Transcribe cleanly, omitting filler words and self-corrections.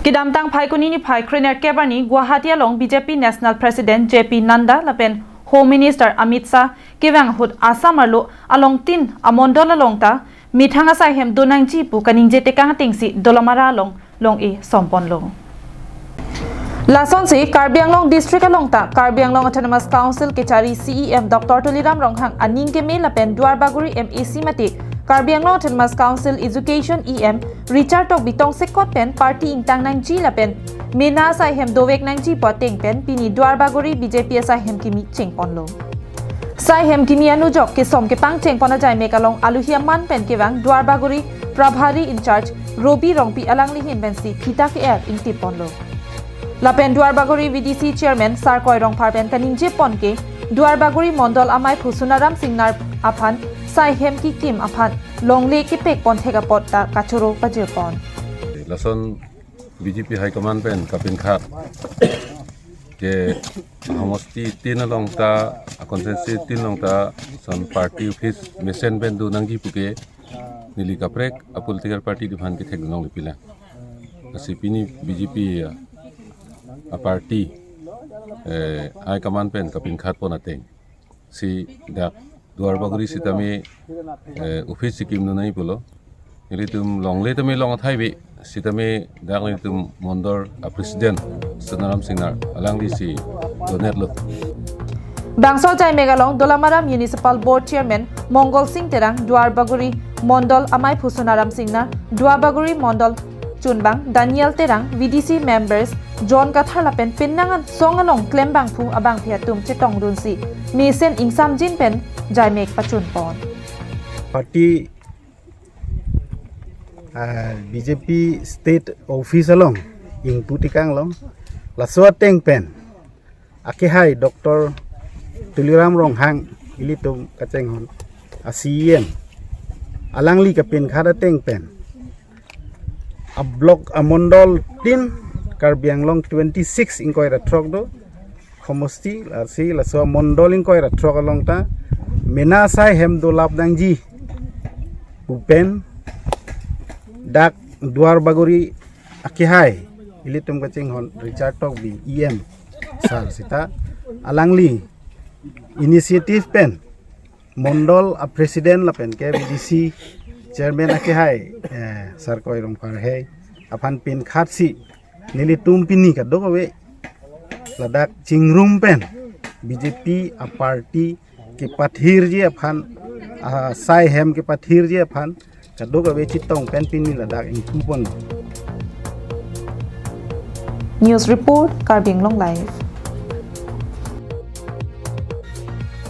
Kidam tang phai kuni ni phai Kriner Kebani Guwahati along BJP National President JP Nanda lapen Home Minister Amit Shah kiwang hut Assam arlo along tin amondol along ta mithanga sai hem donang ji pu kaning je tekang tingsi dolamara along long e sompon lo Lason se Karbi Anglong District along ta Karbi Anglong Autonomous Council ke chari CEM Dr. Tuliram Ronghang aning ke me lapen Duar Baguri MAC mati Karbi Anglong Autonomous Council Education EM Richard Tok Bitong Sekot pen party ingtang nang ji lapen Mena sai hem dowek nang ji poteng pen pini Duar Baguri BJP sai hem kimi chengpon lo Sai hem kimi anu jok ke som ke pang chengpon ajai mekalong aluhiam man pen kewang Duar Baguri Prabhari in charge Robi Rongpi alang lihin bensi kita ke air intipon lo Lapen Duar Baguri VDC Chairman Sarkoy Rongphar pen kaning je pon ke Duar Baguri Mondol Amai Phusunaram Singnar aphan Sai hem ki kim aphan longle ki pek pon thega pot ta kachoro pajir pon Lason BJP High Command pen kapin khat ke homosti tin long ta consensus tin long ta son party office mission pen du nangji puke nili kaprek a political party diphan ke thek nong lipila asipini BJP a party High Command pen kapin khat pon ateng si dak Duar Baguri sitame office sikim nu nai polo ili tum longle tame long thai be sitame dakli tum mondor a president Sonaram Singnar alang di si donet lo Bangso Jai Megalong Dolamara Municipal Board Chairman Mongol Singh Terang Duar Baguri Mondol Amai Phusunaram Singnar Duar Baguri Mondol Chunbang Daniel Terang VDC members John Kathalapen Pinnangan Songalong Klembang Phu Abang Piatum Chitong Dunsi Misen Ingsam Jin Pen Jai Mek Pachun Pon Party BJP State Office along Ing Putikang long Laswa Teng Pen Akihai Dr. Tuliram Ronghang Ilitum Kacenghon CEM Alangli Kapin Khada Teng Pen a block a mondol tin Karbi Anglong 26 inkoy ra trok do khomosti si la so mondol inkoy ra trok along ta mena sai hem do lap dangji upen dak Duar Baguri akihai ilitum kaching hon Richard Tok bi EM sar sita alangli initiative pen mondol a president la pen ke BDC chairman akihai Sarkoy Rongphar hai aphan pin khatsi nili tumpini ka dokawe ladak chingrum pen BJP a party ke pathir je aphan sai hem ke pathir je aphan ka dokawe chitong pen pini ladak in kupon News Report Karbi Anglong Live